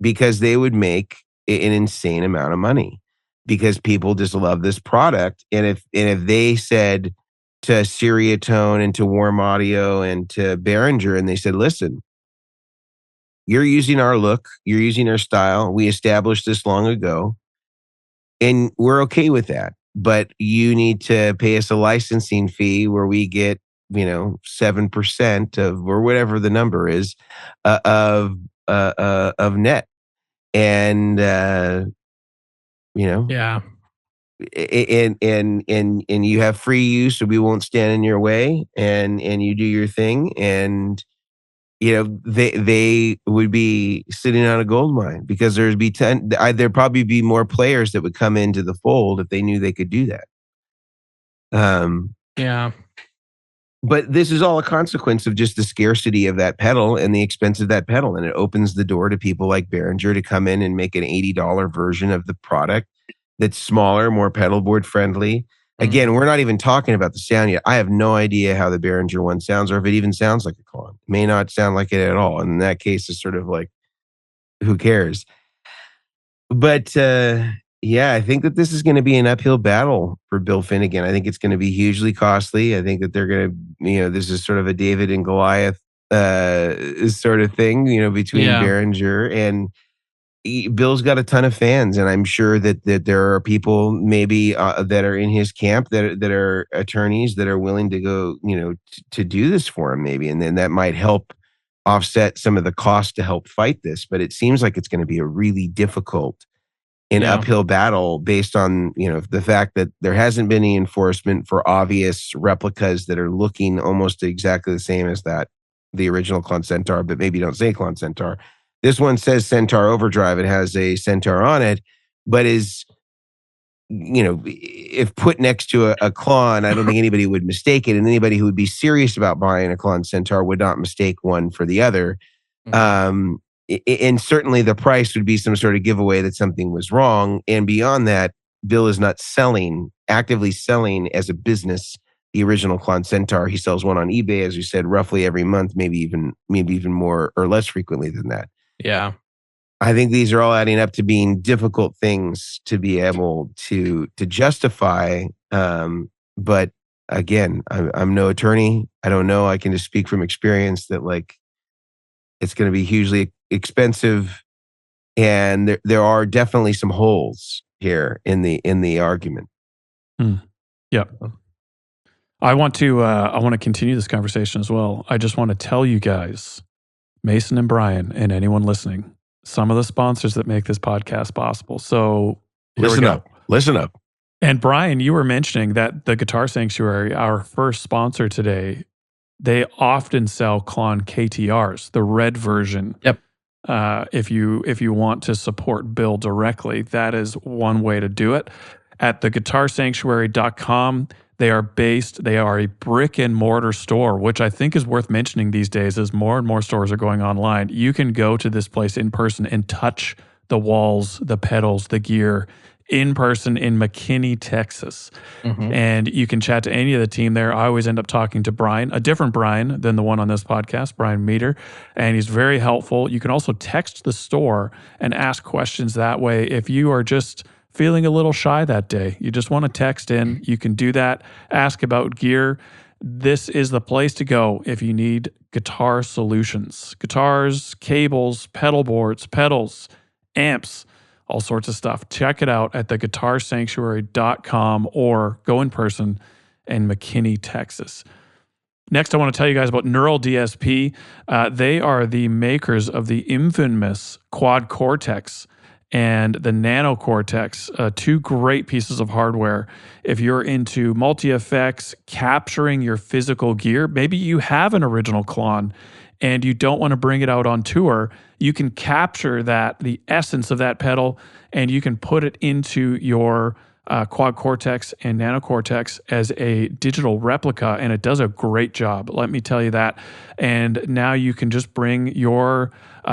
because they would make an insane amount of money because people just love this product. And if they said to Ceriatone and to Warm Audio and to Behringer, and they said, listen, you're using our look, you're using our style. We established this long ago, and we're okay with that. But you need to pay us a licensing fee where we get 7% of, or whatever the number is, of net, and Yeah. and you have free use, so we won't stand in your way, and you do your thing, and they would be sitting on a gold mine because there'd probably be more players that would come into the fold if they knew they could do that. Yeah. But this is all a consequence of just the scarcity of that pedal and the expense of that pedal. And it opens the door to people like Behringer to come in and make an $80 version of the product that's smaller, more pedalboard friendly. Again, we're not even talking about the sound yet. I have no idea how the Behringer one sounds, or if it even sounds like a Klon. It may not sound like it at all. And in that case, it's sort of like, who cares? But I think that this is going to be an uphill battle for Bill Finnegan. I think it's going to be hugely costly. I think that they're going to, this is sort of a David and Goliath sort of thing, between Behringer and Bill's got a ton of fans. And I'm sure that there are people maybe that are in his camp that are attorneys that are willing to go, to do this for him maybe. And then that might help offset some of the cost to help fight this. But it seems like it's going to be a really difficult uphill battle based on, the fact that there hasn't been any enforcement for obvious replicas that are looking almost exactly the same as the original Klon Centaur, but maybe don't say Klon Centaur. This one says Centaur Overdrive. It has a Centaur on it, but is, if put next to a Klon, I don't think anybody would mistake it. And anybody who would be serious about buying a Klon Centaur would not mistake one for the other. And certainly the price would be some sort of giveaway that something was wrong. And beyond that, Bill is not actively selling as a business the original Klon Centaur. He sells one on eBay, as you said, roughly every month, maybe even more or less frequently than that. Yeah. I think these are all adding up to being difficult things to be able to justify. But again, I'm no attorney. I don't know. I can just speak from experience that it's going to be hugely expensive, and there are definitely some holes here in the argument. Yeah. I want to continue this conversation as well. I just want to tell you guys, Mason and Brian, and anyone listening, some of the sponsors that make this podcast possible. So listen up. And Brian, you were mentioning that the Guitar Sanctuary, our first sponsor today, they often sell Klon KTRs, the red version. Yep. If you want to support Bill directly, that is one way to do it. At theguitarsanctuary.com, they are a brick and mortar store, which I think is worth mentioning these days as more and more stores are going online. You can go to this place in person and touch the walls, the pedals, the gear in person in McKinney, Texas. And you can chat to any of the team there. I always end up talking to Brian, a different Brian than the one on this podcast, Brian Meter, and he's very helpful. You can also text the store and ask questions that way. If you are just feeling a little shy that day, you just want to text in, you can do that. Ask about gear. This is the place to go if you need guitar solutions. Guitars, cables, pedal boards, pedals, amps, all sorts of stuff. Check it out at theguitarsanctuary.com or go in person in McKinney, Texas. Next, I want to tell you guys about Neural DSP. They are the makers of the infamous Quad Cortex and the Nano Cortex, two great pieces of hardware. If you're into multi-effects, capturing your physical gear, maybe you have an original Klon and you don't want to bring it out on tour, you can capture the essence of that pedal, and you can put it into your Quad Cortex and Nano Cortex as a digital replica, and it does a great job. Let me tell you that. And now you can just bring your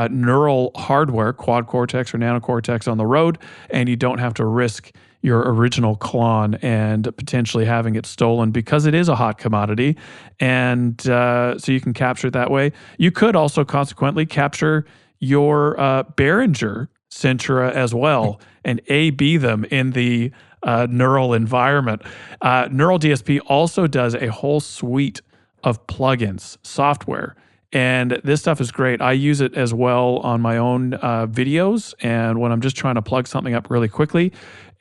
neural hardware, Quad Cortex or Nano Cortex, on the road, and you don't have to risk your original Klon and potentially having it stolen, because it is a hot commodity. And so you can capture it that way. You could also consequently capture your Behringer Centaur as well and A/B them in the neural environment. Neural DSP also does a whole suite of plugins, software, and this stuff is great. I use it as well on my own videos, and when I'm just trying to plug something up really quickly,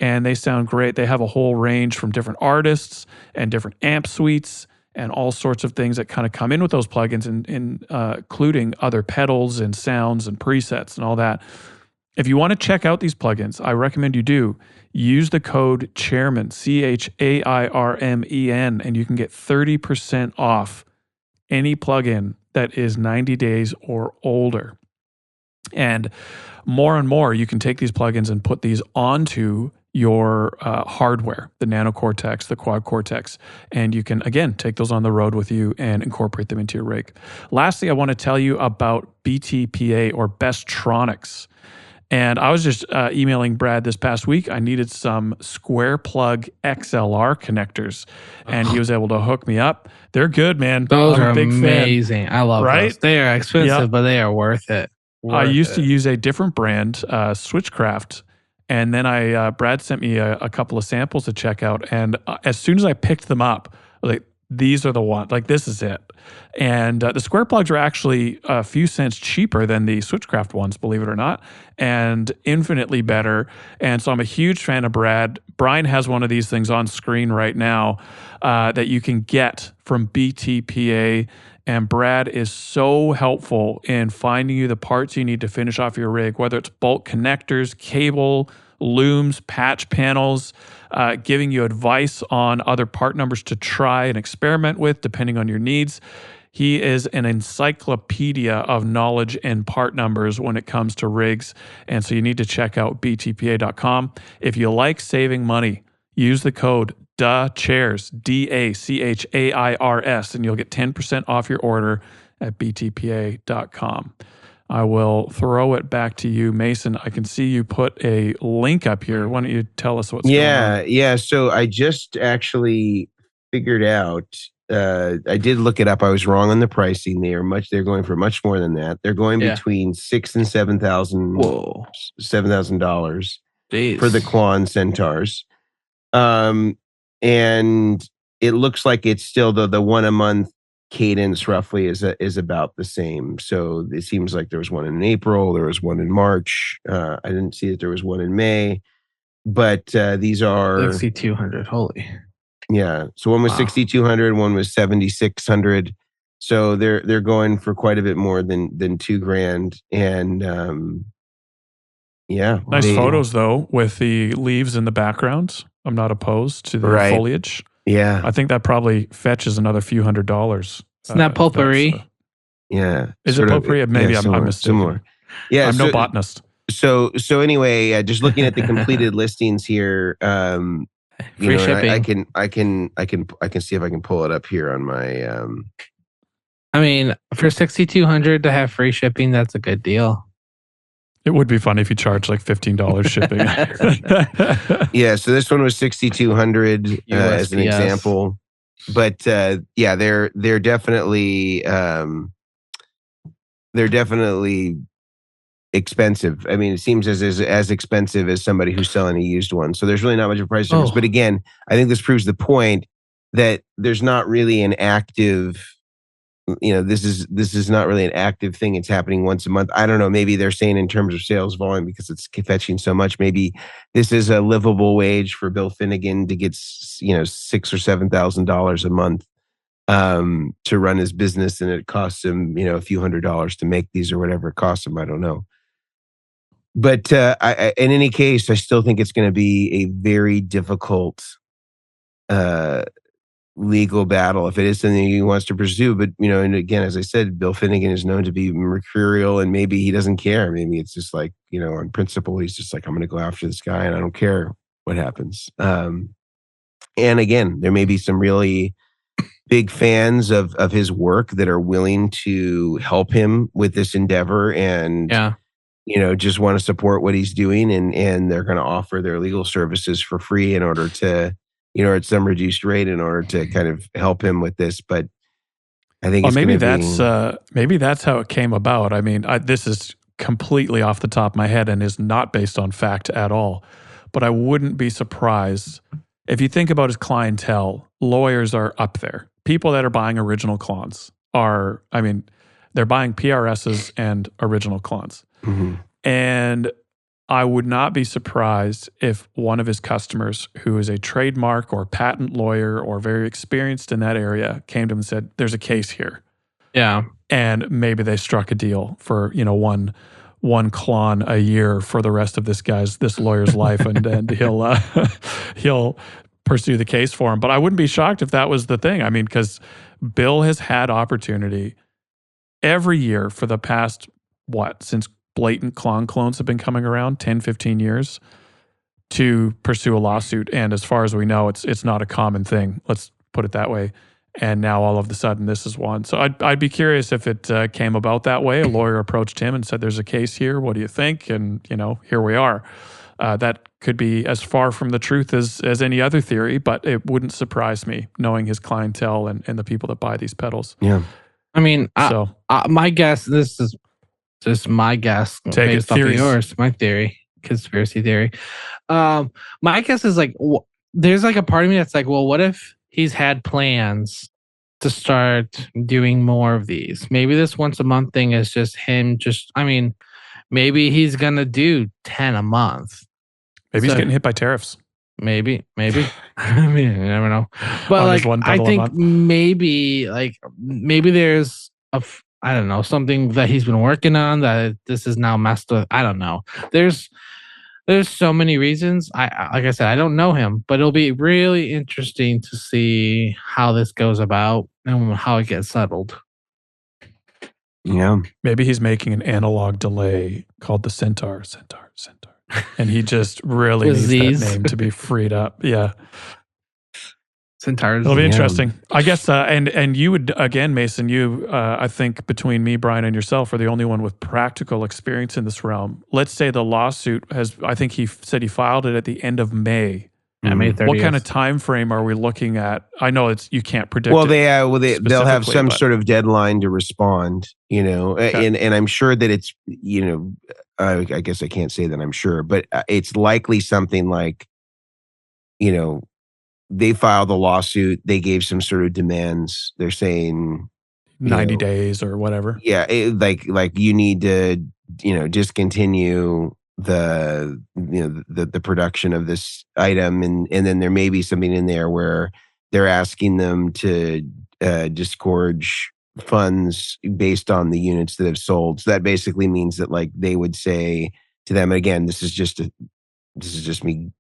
and they sound great. They have a whole range from different artists and different amp suites and all sorts of things that kind of come in with those plugins, including other pedals and sounds and presets and all that. If you want to check out these plugins, I recommend you do. Use the code Chairmen, CHAIRMEN, and you can get 30% off any plugin that is 90 days or older. And more, you can take these plugins and put these onto your hardware, the Nano Cortex, the Quad Cortex, and you can, again, take those on the road with you and incorporate them into your rig. Lastly, I want to tell you about BTPA, or Bestronics. And I was just emailing Brad this past week. I needed some square plug XLR connectors, and he was able to hook me up. They're good, man. Those I'm are a big amazing. fan. I love Right? those. They are expensive, but they are worth it. I used to use a different brand, Switchcraft, and then Brad sent me a couple of samples to check out. And as soon as I picked them up, I was like, these are the ones. Like, this is it. And the square plugs are actually a few cents cheaper than the Switchcraft ones, believe it or not, and infinitely better. And so I'm a huge fan of Brad. Brian has one of these things on screen right now that you can get from BTPA. And Brad is so helpful in finding you the parts you need to finish off your rig, whether it's bolt connectors, cable, looms, patch panels, giving you advice on other part numbers to try and experiment with depending on your needs. He is an encyclopedia of knowledge and part numbers when it comes to rigs. And so you need to check out btpa.com. If you like saving money, use the code DACHAIRS, DACHAIRS, and you'll get 10% off your order at btpa.com. I will throw it back to you, Mason. I can see you put a link up here. Why don't you tell us what's going on? Yeah. So I just actually figured out, I did look it up. I was wrong on the pricing. They're going for much more than that. They're going between $6,000 and $7,000 for the Klon Centaurs. And it looks like it's still the one a month cadence roughly is about the same. So it seems like there was one in April, there was one in March. I didn't see that there was one in May, but these are 6,200. Holy. Yeah. So one was 6,200, one was 7,600. So they're going for quite a bit more than $2,000. And yeah. Nice photos though, with the leaves in the background. I'm not opposed to the foliage. Yeah. I think that probably fetches another few $100s. It's not potpourri. Yeah. Is it potpourri? Maybe I'm mistaken. Similar. Yeah. I'm no botanist. So anyway, just looking at the completed listings here, free shipping. I can see if I can pull it up here on my. I mean, for 6,200 to have free shipping, that's a good deal. It would be fun if you charged like $15 shipping. Yeah, so this one was 6,200 as an example, but yeah, they're definitely expensive. I mean, it seems as expensive as somebody who's selling a used one. So there's really not much of a price difference. But again, I think this proves the point that there's not really an active. This is not really an active thing. It's happening once a month. I don't know. Maybe they're saying in terms of sales volume because it's fetching so much. Maybe this is a livable wage for Bill Finnegan to get $6,000 or $7,000 a month to run his business, and it costs him a few $100s to make these or whatever it costs him. I don't know. But in any case, I still think it's going to be a very difficult legal battle if it is something he wants to pursue. But, and again, as I said, Bill Finnegan is known to be mercurial, and maybe he doesn't care. Maybe it's just like, on principle, he's just like, I'm going to go after this guy and I don't care what happens. And again, there may be some really big fans of his work that are willing to help him with this endeavor and, just want to support what he's doing, and they're going to offer their legal services for free in order to, at some reduced rate in order to kind of help him with this. But I think maybe that's how it came about. I mean, this is completely off the top of my head and is not based on fact at all. But I wouldn't be surprised if you think about his clientele. Lawyers are up there. People that are buying original Klons are, they're buying PRSs and original Klons. Mm-hmm. And I would not be surprised if one of his customers, who is a trademark or patent lawyer or very experienced in that area, came to him and said, there's a case here. Yeah. And maybe they struck a deal for, one Klon a year for the rest of this lawyer's life, and he'll pursue the case for him. But I wouldn't be shocked if that was the thing. Because Bill has had opportunity every year for the past, since blatant clones have been coming around, 10, 15 years, to pursue a lawsuit. And as far as we know, it's not a common thing. Let's put it that way. And now all of a sudden this is one. So I'd be curious if it came about that way. A lawyer approached him and said, there's a case here. What do you think? And, here we are. That could be as far from the truth as any other theory, but it wouldn't surprise me knowing his clientele and the people that buy these pedals. Yeah. My guess, this is just my guess based off of yours, my theory, conspiracy theory. My guess is like, there's like a part of me that's like, well, what if he's had plans to start doing more of these? Maybe this once a month thing is just him. Maybe he's going to do 10 a month. Maybe he's getting hit by tariffs. Maybe. You never know. But I think maybe there's I don't know, something that he's been working on that this is now messed with. I don't know. There's so many reasons. Like I said, I don't know him, but it'll be really interesting to see how this goes about and how it gets settled. Yeah. Maybe he's making an analog delay called the Centaur. And he just really needs that name to be freed up. Yeah. Centaurs. It'll be interesting. I guess, and you would, again, Mason, I think between me, Brian, and yourself are the only one with practical experience in this realm. Let's say the lawsuit I think he said he filed it at the end of May. Yeah, May 30th. What kind of time frame are we looking at? I know you can't predict. Well, they'll have some sort of deadline to respond, okay. and I'm sure that it's, I guess I can't say that I'm sure, but it's likely something like, they filed a lawsuit. They gave some sort of demands. They're saying 90 days or whatever. Yeah, like you need to, discontinue the production of this item, and then there may be something in there where they're asking them to disgorge funds based on the units that have sold. So that basically means that like they would say to them, again, this is just me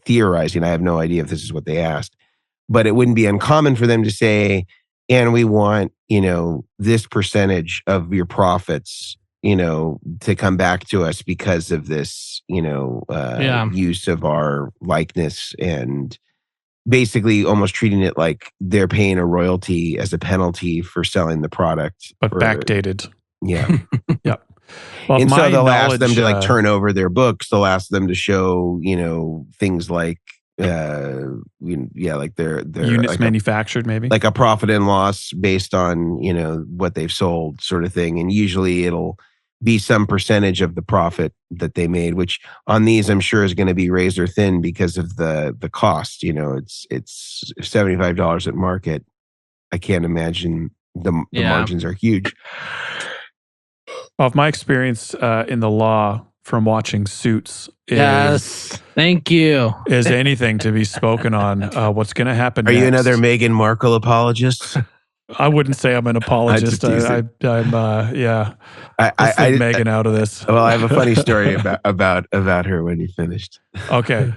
theorizing. I have no idea if this is what they asked, but it wouldn't be uncommon for them to say, and we want, this percentage of your profits, to come back to us because of this, use of our likeness, and basically almost treating it like they're paying a royalty as a penalty for selling the product. But backdated. Yeah. Yep. Well, and so they'll ask them to turn over their books. They'll ask them to show, things like, like their units like manufactured, maybe like a profit and loss based on, what they've sold, sort of thing. And usually it'll be some percentage of the profit that they made, which on these I'm sure is going to be razor thin because of the cost. It's $75 at market. I can't imagine the margins are huge. Well, my experience in the law from watching Suits yes, thank you, is anything to be spoken on. What's going to happen next. You another Meghan Markle apologist? I wouldn't say I'm an apologist. I'm Meghan out of this. Well, I have a funny story about her when you finished. Okay.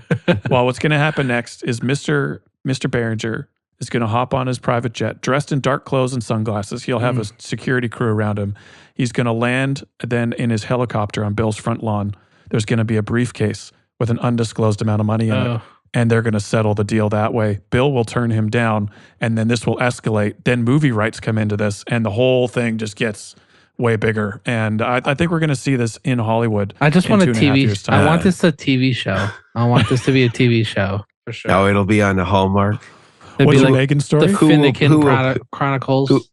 Well, what's going to happen next is Mr. Behringer is going to hop on his private jet, dressed in dark clothes and sunglasses. He'll have a security crew around him. He's going to land then in his helicopter on Bill's front lawn. There's going to be a briefcase with an undisclosed amount of money in it. And they're going to settle the deal that way. Bill will turn him down, and then this will escalate. Then movie rights come into this, and the whole thing just gets way bigger. And I think we're going to see this in Hollywood. I just want a TV. I want this a TV show. I want this to be a TV show for sure. Oh, it'll be on the Hallmark. What's the Megan story? The Finnegan Chronicles.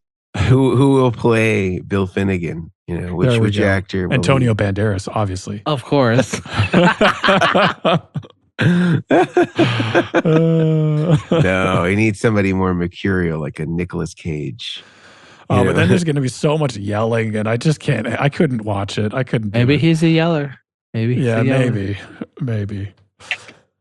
Who will play Bill Finnegan? You know, which actor? Antonio Banderas, obviously. Of course. No, he needs somebody more mercurial, like a Nicolas Cage. But then there's going to be so much yelling, and I just can't. I couldn't watch it. I couldn't. Maybe he's a yeller. Maybe. Maybe.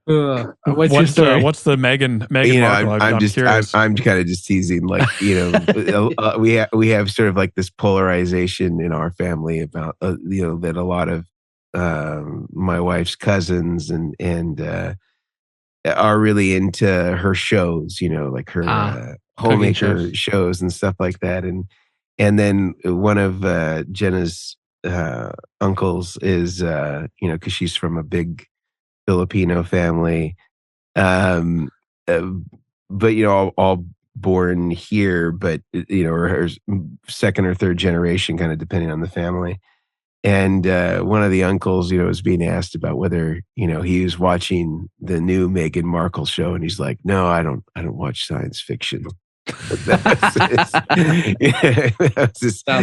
What's your story? What's the Megan Markle? I'm kind of just teasing. Like, we have sort of like this polarization in our family about that a lot of my wife's cousins and are really into her shows, like her homemaker shows and stuff like that. And then one of Jenna's uncles is, because she's from a big Filipino family, but all born here, but or her second or third generation, kind of depending on the family. And one of the uncles, was being asked about whether he was watching the new Meghan Markle show, and he's like, "No, I don't watch science fiction." That's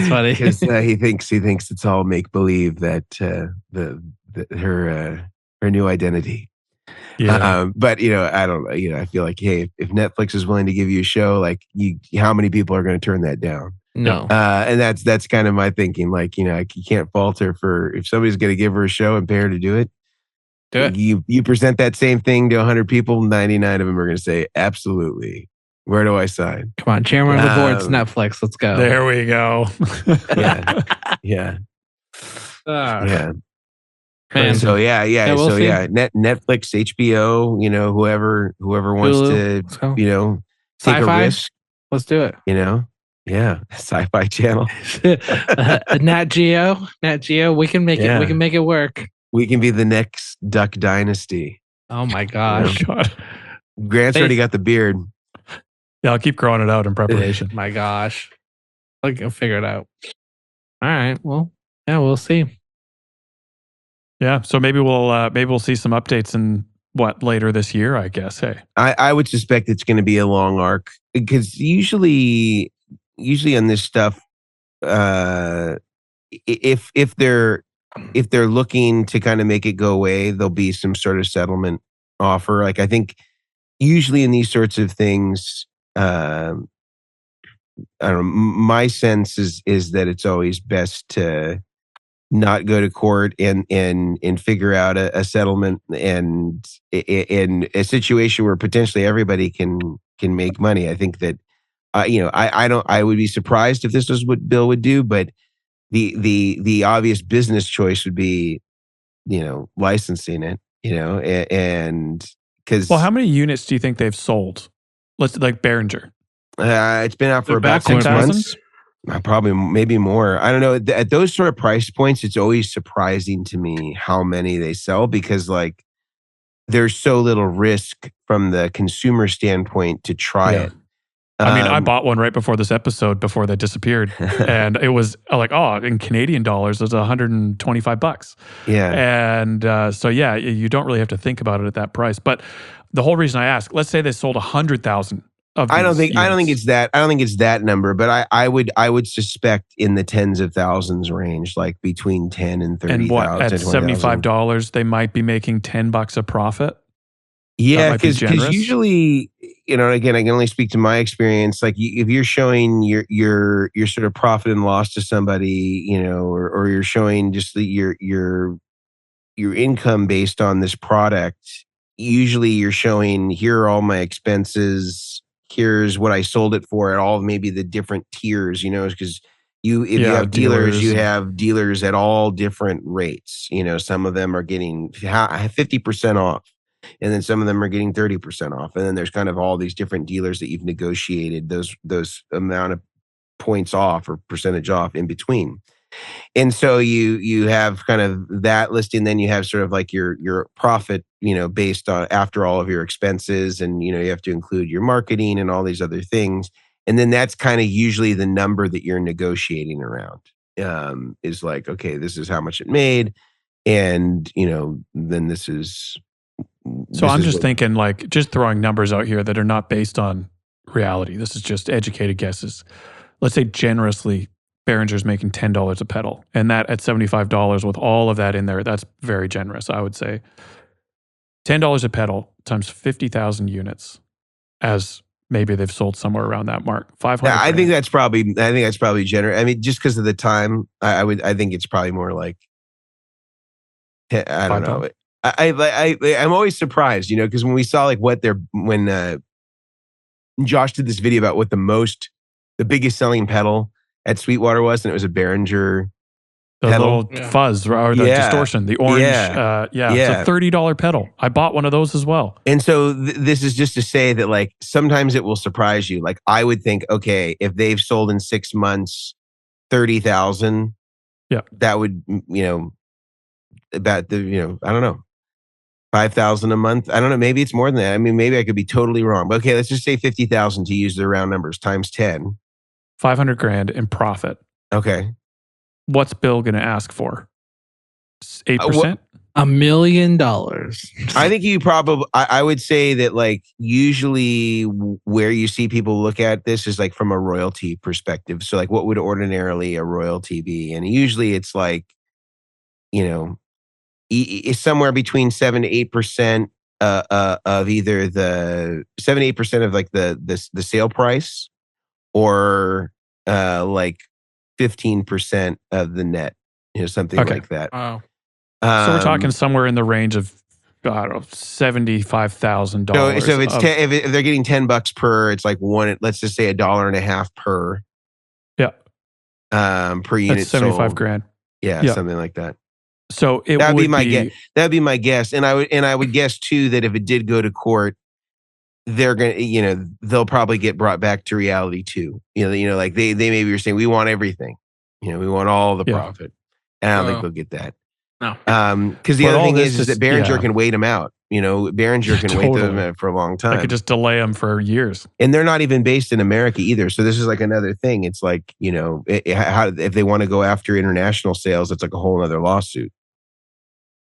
funny because he thinks it's all make believe that her new identity. Yeah. But I don't. I feel like, hey, if Netflix is willing to give you a show, like how many people are going to turn that down? No. And that's kind of my thinking. Like, you can't fault her for, if somebody's going to give her a show and pay her to do it. You present that same thing to 100 people, 99 of them are going to say, absolutely. Where do I sign? Come on, Chairman of the Boards, Netflix. Let's go. There we go. Yeah. Man. So Netflix, HBO, whoever wants to, take a risk. Let's do it. Sci-Fi Channel. Nat Geo. We can make it. We can make it work. We can be the next Duck Dynasty. Oh my gosh. Grant's already got the beard. Yeah, I'll keep growing it out in preparation. My gosh. I'll figure it out. All right. Well, yeah, we'll see. Yeah. So maybe we'll see some updates in later this year, I guess. Hey, I would suspect it's going to be a long arc, because usually on this stuff, if they're looking to kind of make it go away, there'll be some sort of settlement offer. Like, I think usually in these sorts of things, I don't know, my sense is that it's always best to not go to court and figure out a settlement, and in a situation where potentially everybody can make money. I think that I would be surprised if this was what Bill would do, but the obvious business choice would be, licensing it, and because. Well, how many units do you think they've sold? Let's like Behringer. It's been out for about 6 months. Probably maybe more. I don't know. At those sort of price points, it's always surprising to me how many they sell, because like there's so little risk from the consumer standpoint to try it. I mean, I bought one right before this episode, before they disappeared, and it was like, in Canadian dollars, it was $125. Yeah, and you don't really have to think about it at that price. But the whole reason I ask, let's say they sold 100,000 of these I don't think units. I don't think it's that number, but I would suspect in the tens of thousands range, like between 10 and 30,000. And what, at $75, they might be making $10 a profit. Yeah, because usually, again, I can only speak to my experience. Like, if you're showing your sort of profit and loss to somebody, or you're showing just your income based on this product, usually you're showing, here are all my expenses, here's what I sold it for at all maybe the different tiers, because you have dealers, you have dealers at all different rates. Some of them are getting 50% off. And then some of them are getting 30% off. And then there's kind of all these different dealers that you've negotiated those amount of points off or percentage off in between. And so you have kind of that listing, then you have sort of like your profit, based on after all of your expenses, and you have to include your marketing and all these other things. And then that's kind of usually the number that you're negotiating around. Is like, okay, this is how much it made, and then this is. So I'm just thinking, like, just throwing numbers out here that are not based on reality. This is just educated guesses. Let's say generously, Behringer's making $10 a pedal, and that at $75 with all of that in there, that's very generous. I would say $10 a pedal times 50,000 units, as maybe they've sold somewhere around that mark. 500. Yeah, I think that's probably generous. I mean, just because of the time, I think it's probably more like, I don't know. I'm always surprised, because when we saw like when Josh did this video about what the biggest selling pedal at Sweetwater was, and it was a Behringer pedal. Little fuzz or the distortion, the orange. It's a $30 pedal. I bought one of those as well. And so this is just to say that like sometimes it will surprise you. Like I would think, okay, if they've sold in 6 months 30,000, that would about the I don't know, 5,000 a month. I don't know. Maybe it's more than that. I mean, maybe I could be totally wrong. But okay, let's just say 50,000 to use the round numbers times 10. 500 grand in profit. Okay. What's Bill going to ask for? 8%? $1 million. I think you probably, I would say that like usually where you see people look at this is like from a royalty perspective. So like what would ordinarily a royalty be? And usually it's like, is somewhere between 7 to 8% of either the 7-8% of like the sale price, or like 15% of the net, something like that. Wow. So we're talking somewhere in the range of, I don't know, $75,000. So if they're getting $10 per, it's like let's just say $1.50 per. Yeah. Per unit. That's 75 sold. grand. Yeah, something like that. So that'd be my guess. That'd be my guess, and I would guess too that if it did go to court, they're gonna, they'll probably get brought back to reality too. Like they maybe were saying we want everything, we want all the profit, and I don't think they'll get that. No, because the other thing is that Behringer can wait them out. Behringer can wait them out for a long time. I could just delay them for years, and they're not even based in America either. So this is like another thing. It's like if they want to go after international sales, it's like a whole other lawsuit.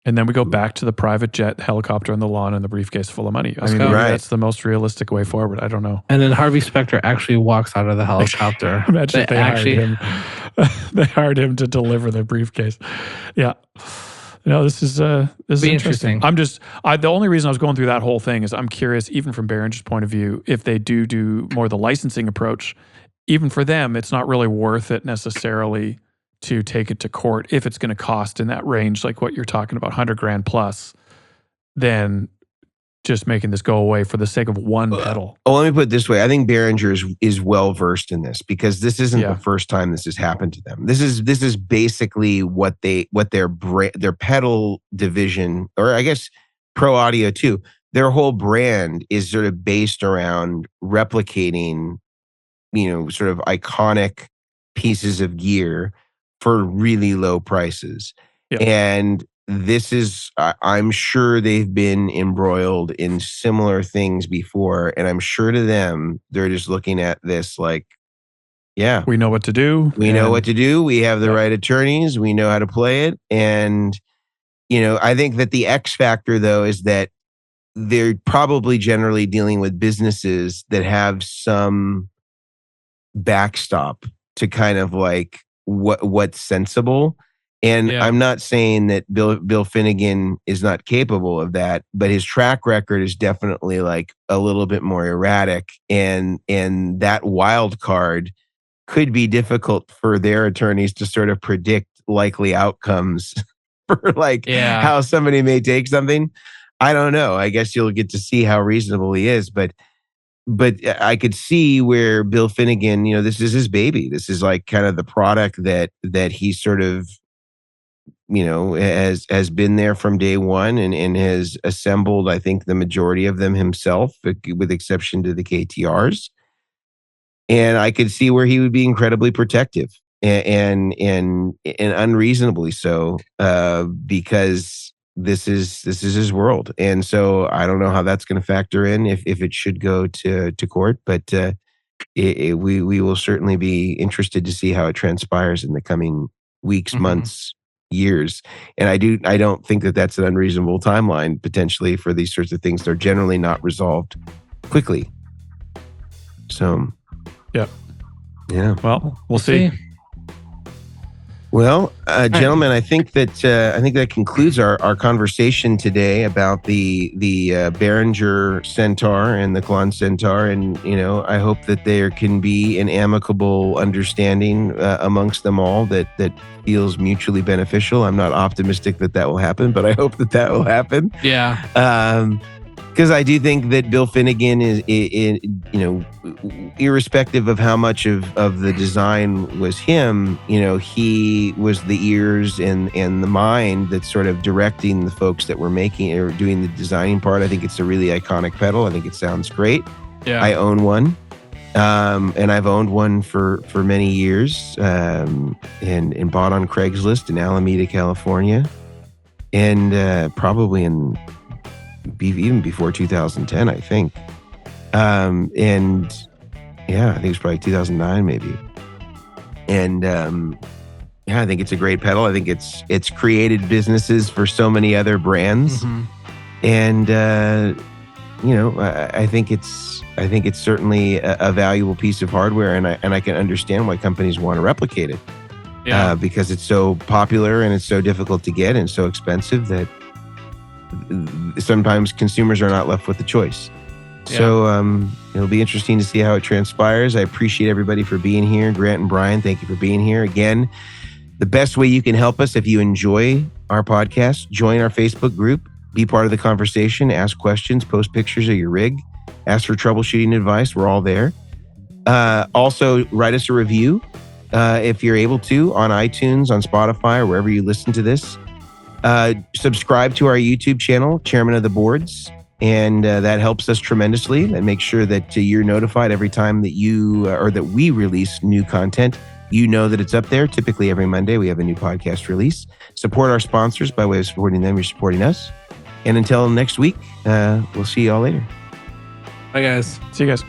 And then we go back to the private jet, helicopter on the lawn, and the briefcase full of money. Maybe that's the most realistic way forward. I don't know. And then Harvey Specter actually walks out of the helicopter. Imagine they hired him. They hired him to deliver the briefcase. Yeah. This is interesting. The only reason I was going through that whole thing is I'm curious, even from Behringer's point of view, if they do more the licensing approach, even for them, it's not really worth it necessarily to take it to court if it's going to cost in that range, like what you're talking about, 100 grand plus, then just making this go away for the sake of one pedal. Oh, let me put it this way. I think Behringer is well versed in this, because this isn't the first time this has happened to them. This is basically what their pedal division, or I guess Pro Audio too, their whole brand is sort of based around replicating, sort of iconic pieces of gear for really low prices. Yep. And this is, I'm sure they've been embroiled in similar things before. And I'm sure to them, they're just looking at this like, we know what to do. We know what to do. We have the right attorneys. We know how to play it. And, I think that the X factor though, is that they're probably generally dealing with businesses that have some backstop to kind of like, what's sensible. And I'm not saying that Bill Finnegan is not capable of that, but his track record is definitely like a little bit more erratic, and that wild card could be difficult for their attorneys to sort of predict likely outcomes for like how somebody may take something. I don't know. I guess you'll get to see how reasonable he is, but I could see where Bill Finnegan, this is his baby. This is like kind of the product that he sort of, has been there from day one and has assembled, I think, the majority of them himself, with exception to the KTRs. And I could see where he would be incredibly protective and unreasonably so, because this is his world. And so I don't know how that's going to factor in if it should go to court, but we will certainly be interested to see how it transpires in the coming weeks, months, years. And I don't think that that's an unreasonable timeline potentially for these sorts of things. They're generally not resolved quickly. So, yeah. Well, we'll see. Well, gentlemen, I think that concludes our conversation today about the Behringer Centaur and the Klon Centaur, and I hope that there can be an amicable understanding amongst them all that feels mutually beneficial. I'm not optimistic that will happen, but I hope that will happen. Yeah. Because I do think that Bill Finnegan is, irrespective of how much of the design was him, he was the ears and the mind that's sort of directing the folks that were making or doing the designing part. I think it's a really iconic pedal. I think it sounds great. Yeah. I own one, and I've owned one for many years, and bought on Craigslist in Alameda, California, and probably even before 2010, I think. And yeah, I think it was probably 2009 maybe. And I think it's a great pedal. I think it's created businesses for so many other brands. And I think it's certainly a valuable piece of hardware, and I can understand why companies want to replicate it. Yeah. Because it's so popular and it's so difficult to get and so expensive that sometimes consumers are not left with the choice. Yeah. So it'll be interesting to see how it transpires. I appreciate everybody for being here. Grant and Brian, thank you for being here. Again, the best way you can help us, if you enjoy our podcast, join our Facebook group, be part of the conversation, ask questions, post pictures of your rig, ask for troubleshooting advice. We're all there. Also, write us a review if you're able to on iTunes, on Spotify, or wherever you listen to this. Subscribe to our YouTube channel, Chairmen of the Boards, and that helps us tremendously. And make sure that you're notified every time that that we release new content. You know that it's up there. Typically every Monday we have a new podcast release. Support our sponsors. By way of supporting them, you're supporting us. And until next week, we'll see you all later. Bye, guys. See you guys.